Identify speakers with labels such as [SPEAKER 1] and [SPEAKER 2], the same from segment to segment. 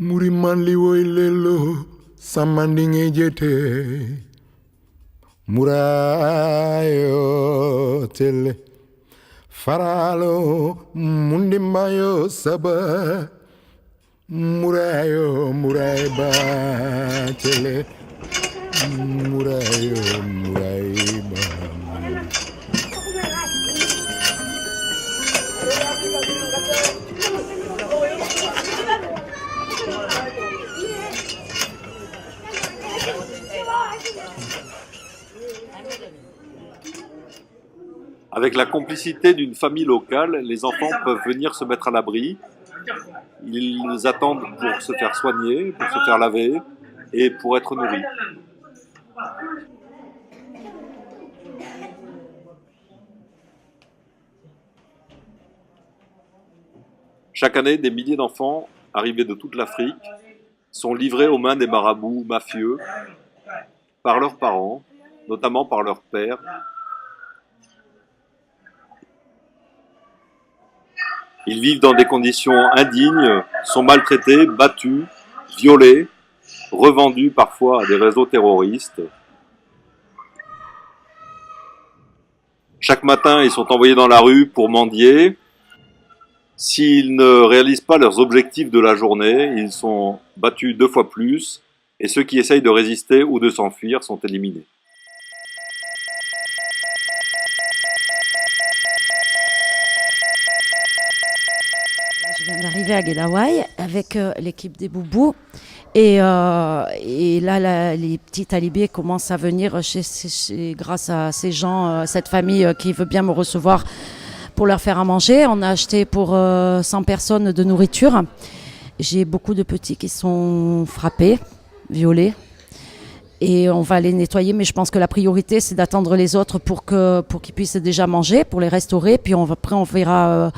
[SPEAKER 1] Murimanli woylelo samandinge jete murayo tele faralo mundimbayo saba murayo muraiba tele murayo muraiba.
[SPEAKER 2] Avec la complicité d'une famille locale, les enfants peuvent venir se mettre à l'abri. Ils attendent pour se faire soigner, pour se faire laver et pour être nourris. Chaque année, des milliers d'enfants, arrivés de toute l'Afrique, sont livrés aux mains des marabouts mafieux par leurs parents, notamment par leurs pères. Ils vivent dans des conditions indignes, sont maltraités, battus, violés, revendus parfois à des réseaux terroristes. Chaque matin, ils sont envoyés dans la rue pour mendier. S'ils ne réalisent pas leurs objectifs de la journée, ils sont battus 2 fois plus, et ceux qui essayent de résister ou de s'enfuir sont éliminés.
[SPEAKER 3] Je viens d'arriver à Guédawaye avec l'équipe des Boubous et là les petits talibés commencent à venir grâce à ces gens, cette famille qui veut bien me recevoir pour leur faire à manger. On a acheté pour 100 personnes de nourriture. J'ai beaucoup de petits qui sont frappés, violés. Et on va les nettoyer, mais je pense que la priorité, c'est d'attendre les autres pour qu'ils puissent déjà manger, pour les restaurer. Puis après, on verra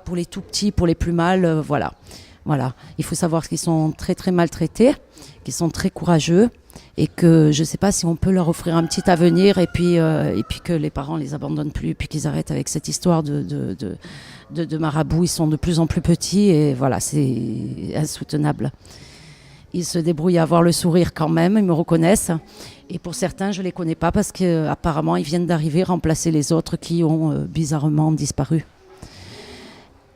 [SPEAKER 3] pour les tout petits, pour les plus mal. Voilà. Il faut savoir qu'ils sont très, très maltraités, qu'ils sont très courageux et que je ne sais pas si on peut leur offrir un petit avenir et puis que les parents ne les abandonnent plus, puis qu'ils arrêtent avec cette histoire de marabouts. Ils sont de plus en plus petits et voilà, c'est insoutenable. Ils se débrouillent à avoir le sourire quand même, ils me reconnaissent. Et pour certains, je ne les connais pas parce qu'apparemment, ils viennent d'arriver remplacer les autres qui ont bizarrement disparu.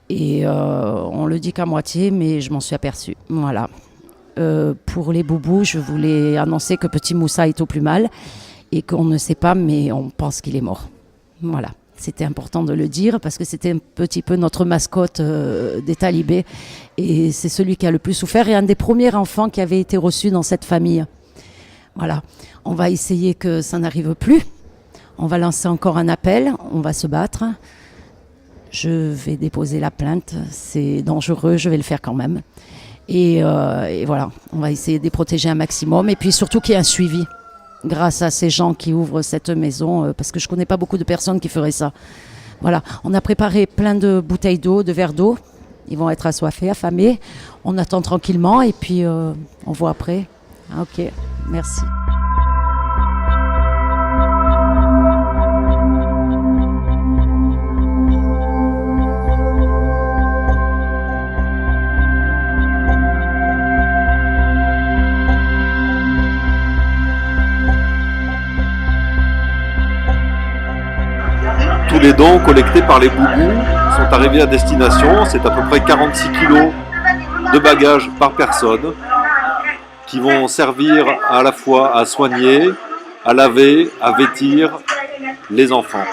[SPEAKER 3] Et on le dit qu'à moitié, mais je m'en suis aperçue. Voilà. Pour les Boubous, je voulais annoncer que petit Moussa est au plus mal et qu'on ne sait pas, mais on pense qu'il est mort. Voilà. C'était important de le dire parce que c'était un petit peu notre mascotte des talibés et c'est celui qui a le plus souffert et un des premiers enfants qui avait été reçu dans cette famille. Voilà, on va essayer que ça n'arrive plus. On va lancer encore un appel, on va se battre. Je vais déposer la plainte, c'est dangereux, je vais le faire quand même. Et voilà, on va essayer de les protéger un maximum et puis surtout qu'il y ait un suivi. Grâce à ces gens qui ouvrent cette maison, parce que je ne connais pas beaucoup de personnes qui feraient ça. Voilà, on a préparé plein de bouteilles d'eau, de verres d'eau. Ils vont être assoiffés, affamés. On attend tranquillement et puis on voit après. Ah, ok, merci.
[SPEAKER 2] Tous les dons collectés par les Boubous sont arrivés à destination. C'est à peu près 46 kilos de bagages par personne qui vont servir à la fois à soigner, à laver, à vêtir les enfants.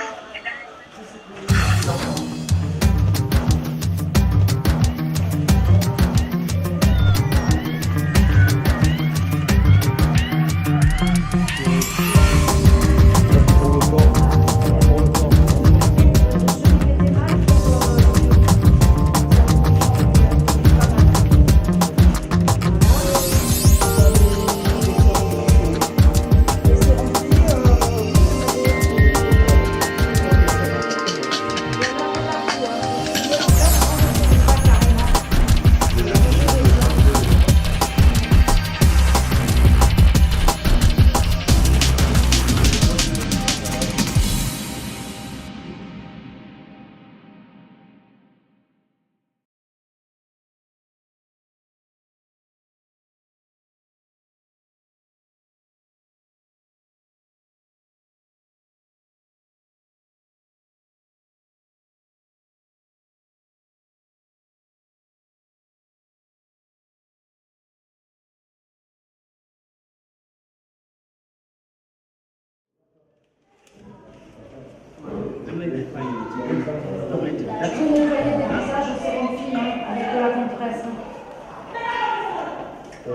[SPEAKER 4] Il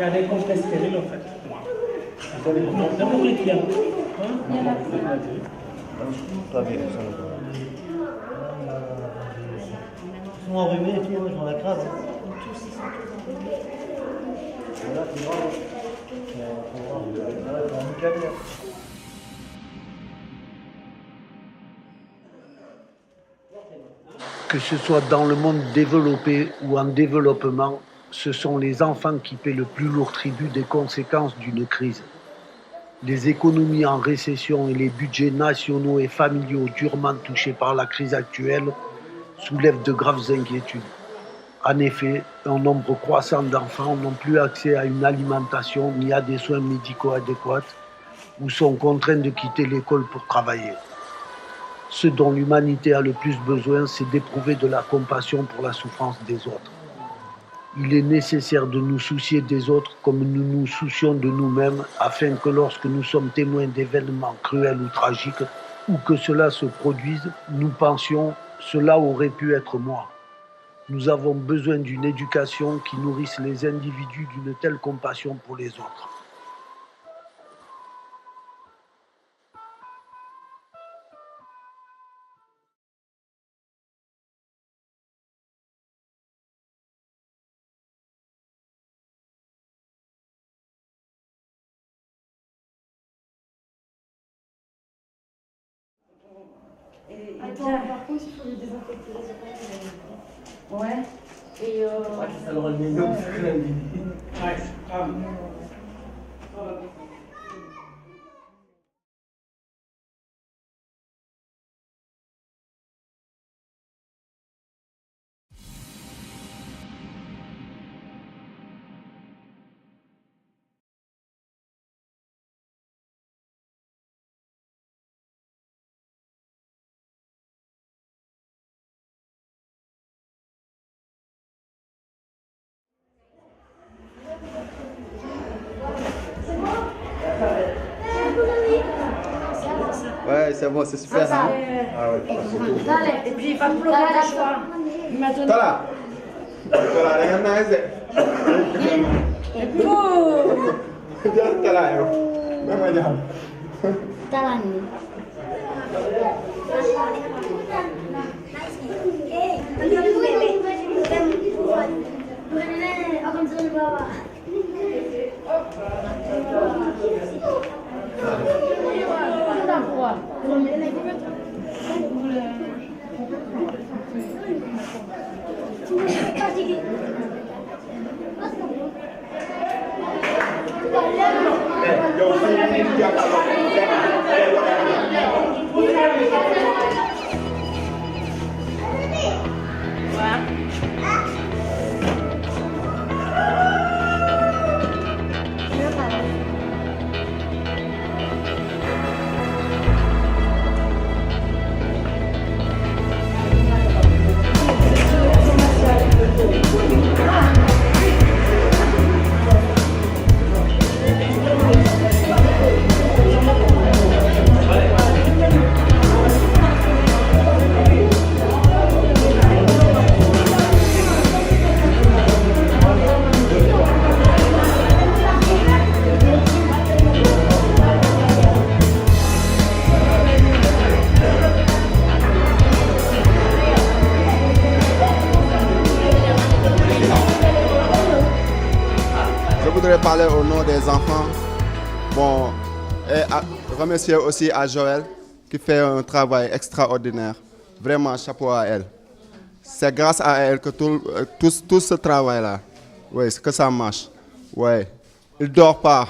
[SPEAKER 4] y a des complexes stériles en fait. Non, d'abord les clients.
[SPEAKER 5] Ils sont enrhumés et tout, ils ont la crase. Voilà, c'est grave. Que ce soit dans le monde développé ou en développement, ce sont les enfants qui paient le plus lourd tribut des conséquences d'une crise. Les économies en récession et les budgets nationaux et familiaux durement touchés par la crise actuelle soulèvent de graves inquiétudes. En effet, un nombre croissant d'enfants n'ont plus accès à une alimentation ni à des soins médicaux adéquats ou sont contraints de quitter l'école pour travailler. Ce dont l'humanité a le plus besoin, c'est d'éprouver de la compassion pour la souffrance des autres. Il est nécessaire de nous soucier des autres comme nous nous soucions de nous-mêmes, afin que lorsque nous sommes témoins d'événements cruels ou tragiques, ou que cela se produise, nous pensions « cela aurait pu être moi ». Nous avons besoin d'une éducation qui nourrisse les individus d'une telle compassion pour les autres.
[SPEAKER 6] Attends, par contre, il faut le désinfecter.
[SPEAKER 3] Ouais. Et
[SPEAKER 5] Ça leur a mis une autre
[SPEAKER 2] Ouais, c'est bon, c'est super.
[SPEAKER 3] ça,
[SPEAKER 2] Ah ouais,
[SPEAKER 3] et puis il va pleurer de joie. Il m'a donné.
[SPEAKER 7] Je voudrais parler au nom des enfants. Bon, et remercier aussi à Joël qui fait un travail extraordinaire. Vraiment, chapeau à elle. C'est grâce à elle que tout ce travail-là, oui, que ça marche. Ouais. Il ne dort pas.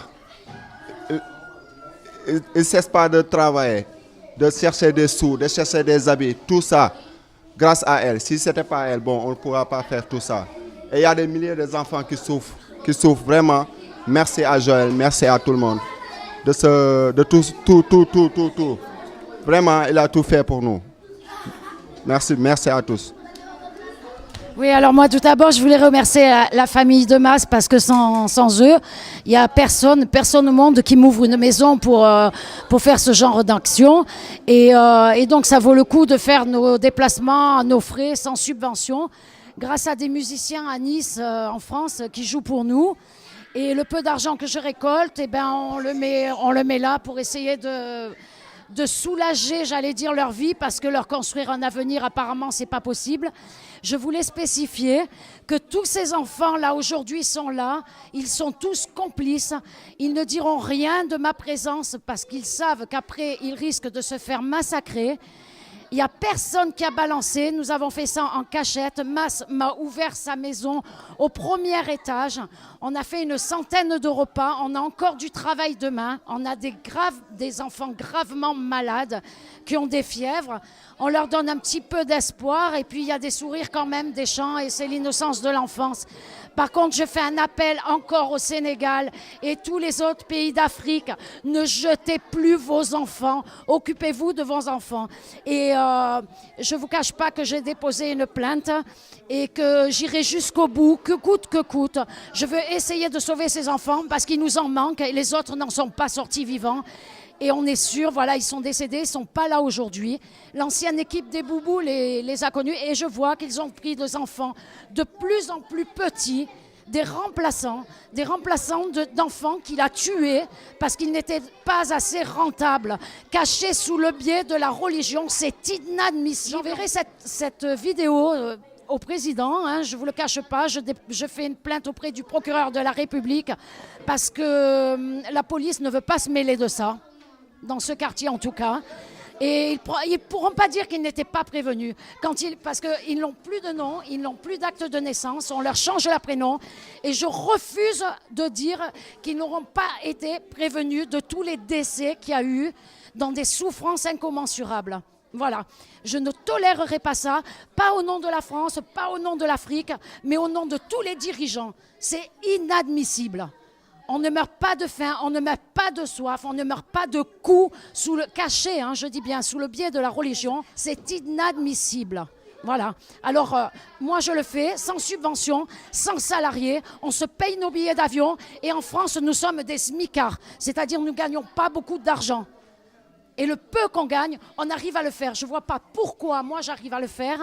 [SPEAKER 7] Il ne cesse pas de travailler, de chercher des sous, de chercher des habits, tout ça. Grâce à elle. Si ce n'était pas elle, bon, on ne pourra pas faire tout ça. Et il y a des milliers d'enfants qui souffrent vraiment. Merci à Joël, merci à tout le monde. De tout. Vraiment, il a tout fait pour nous. Merci à tous.
[SPEAKER 3] Oui, alors moi, tout d'abord, je voulais remercier la famille de Mas parce que sans eux, il n'y a personne au monde qui m'ouvre une maison pour faire ce genre d'action. Et donc, ça vaut le coup de faire nos déplacements à nos frais, sans subvention. grâce à des musiciens à Nice, en France, qui jouent pour nous. Et le peu d'argent que je récolte, eh ben, on le met là pour essayer de soulager, j'allais dire, leur vie, parce que leur construire un avenir, apparemment, c'est pas possible. Je voulais spécifier que tous ces enfants, là, aujourd'hui, sont là. Ils sont tous complices. Ils ne diront rien de ma présence parce qu'ils savent qu'après, ils risquent de se faire massacrer. Il n'y a personne qui a balancé. Nous avons fait ça en cachette. Mas m'a ouvert sa maison au premier étage. On a fait une centaine de repas. On a encore du travail demain. On a des enfants gravement malades qui ont des fièvres. On leur donne un petit peu d'espoir. Et puis, il y a des sourires quand même, des chants. Et c'est l'innocence de l'enfance. Par contre, je fais un appel encore au Sénégal et tous les autres pays d'Afrique. Ne jetez plus vos enfants. Occupez-vous de vos enfants. Et je ne vous cache pas que j'ai déposé une plainte et que j'irai jusqu'au bout, que coûte. Je veux essayer de sauver ces enfants parce qu'il nous en manque et les autres n'en sont pas sortis vivants. Et on est sûr, voilà, ils sont décédés, ils ne sont pas là aujourd'hui. L'ancienne équipe des Boubous les a connus et je vois qu'ils ont pris des enfants de plus en plus petits, des remplaçants d'enfants qu'il a tués parce qu'ils n'étaient pas assez rentables, cachés sous le biais de la religion. C'est inadmissible. J'enverrai cette vidéo au président, hein, je ne vous le cache pas, je fais une plainte auprès du procureur de la République parce que la police ne veut pas se mêler de ça. Dans ce quartier en tout cas. Et ils ne pourront pas dire qu'ils n'étaient pas prévenus. Parce qu'ils n'ont plus de nom, ils n'ont plus d'acte de naissance, on leur change leur prénom. Et je refuse de dire qu'ils n'auront pas été prévenus de tous les décès qu'il y a eu dans des souffrances incommensurables. Voilà, je ne tolérerai pas ça, pas au nom de la France, pas au nom de l'Afrique, mais au nom de tous les dirigeants. C'est inadmissible. On ne meurt pas de faim, on ne meurt pas de soif, on ne meurt pas de coups cachés, hein, je dis bien, sous le biais de la religion. C'est inadmissible. Voilà. Alors, moi, je le fais sans subvention, sans salarié. On se paye nos billets d'avion. Et en France, nous sommes des smicards. C'est-à-dire, nous ne gagnons pas beaucoup d'argent. Et le peu qu'on gagne, on arrive à le faire. Je ne vois pas pourquoi moi, j'arrive à le faire.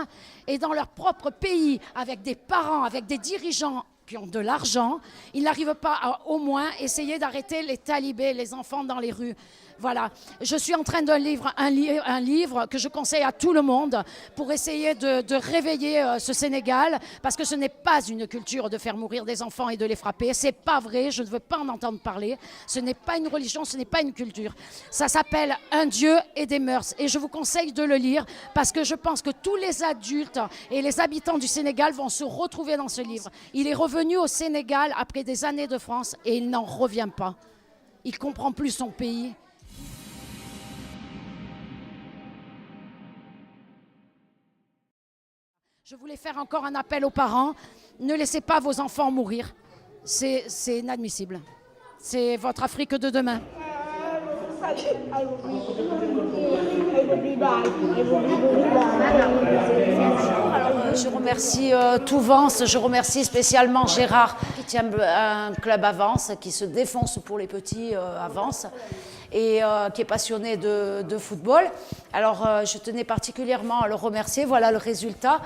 [SPEAKER 3] Et dans leur propre pays, avec des parents, avec des dirigeants qui ont de l'argent, ils n'arrivent pas à au moins essayer d'arrêter les talibés, les enfants dans les rues. Voilà, je suis en train d'un livre, un livre que je conseille à tout le monde pour essayer de réveiller ce Sénégal, parce que ce n'est pas une culture de faire mourir des enfants et de les frapper. C'est pas vrai, je ne veux pas en entendre parler. Ce n'est pas une religion, ce n'est pas une culture. Ça s'appelle Un Dieu et des mœurs. Et je vous conseille de le lire parce que je pense que tous les adultes et les habitants du Sénégal vont se retrouver dans ce livre. Il est revenu au Sénégal après des années de France et il n'en revient pas. Il ne comprend plus son pays. Je voulais faire encore un appel aux parents. Ne laissez pas vos enfants mourir. C'est inadmissible. C'est votre Afrique de demain. Alors, je remercie Touvance, je remercie spécialement Gérard qui tient un club Avance, qui se défonce pour les petits Avance et qui est passionné de football. Alors je tenais particulièrement à le remercier. Voilà le résultat.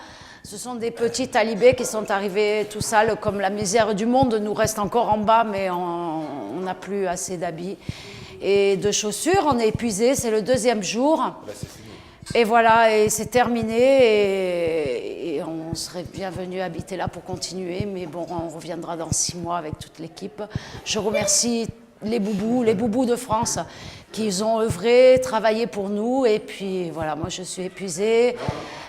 [SPEAKER 3] Ce sont des petits talibés qui sont arrivés tout sales, comme la misère du monde nous reste encore en bas, mais on n'a plus assez d'habits et de chaussures. On est épuisé, c'est le deuxième jour. Et voilà, et c'est terminé et on serait bienvenu habiter là pour continuer, mais bon, on reviendra dans 6 mois avec toute l'équipe. Je remercie les Boubous de France qui ont œuvré, travaillé pour nous, et puis voilà, moi je suis épuisée,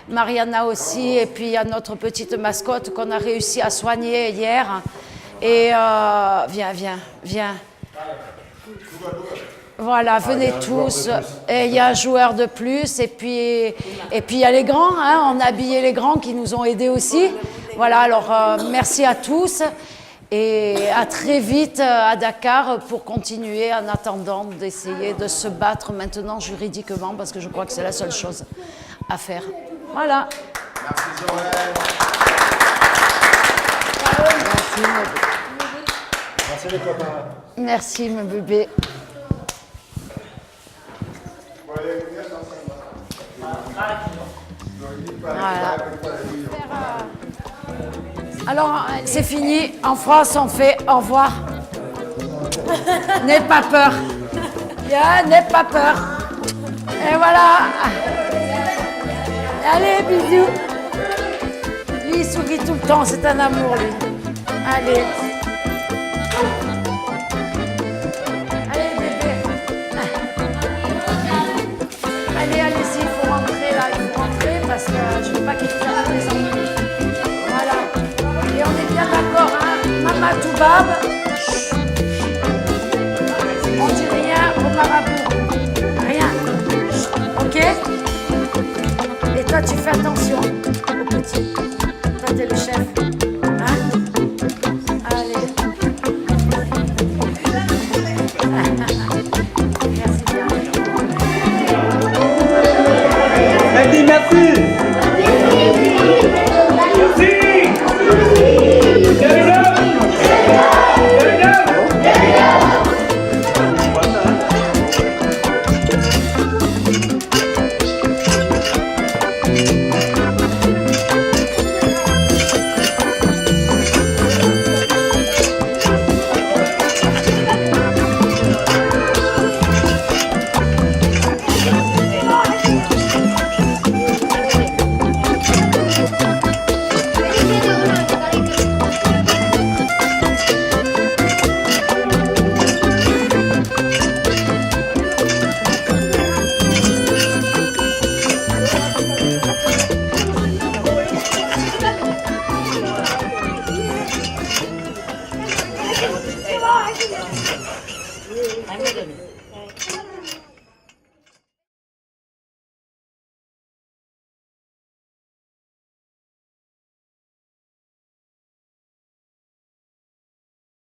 [SPEAKER 3] Mariana aussi, et puis il y a notre petite mascotte qu'on a réussi à soigner hier, et viens. Voilà, venez tous, et il y a un joueur de plus, et puis il y a les grands, hein, on a habillé les grands qui nous ont aidés aussi. Voilà, alors merci à tous. Et à très vite à Dakar pour continuer en attendant d'essayer de se battre maintenant juridiquement parce que je crois que c'est la seule chose à faire. Voilà.
[SPEAKER 7] Merci Joël.
[SPEAKER 4] Merci les copains.
[SPEAKER 3] Merci mon bébé. Voilà. Alors, c'est fini. En France, on fait au revoir. N'aie pas peur. Yeah, n'aie pas peur. Et voilà. Allez, bisous. Lui, il sourit tout le temps. C'est un amour, lui. Allez. Allez, bébé. Allez, allez-y, il faut rentrer là. Il faut rentrer parce que je ne veux pas qu'il tire à la maison. Voilà. Et on est bien d'accord, hein. Maman Toubab. On dit rien au marabout. Rien. Ok? Et toi, tu fais attention au petit. Toi, t'es le chef. Hein? Allez. Merci bien.
[SPEAKER 4] Merci, merci.
[SPEAKER 3] I'm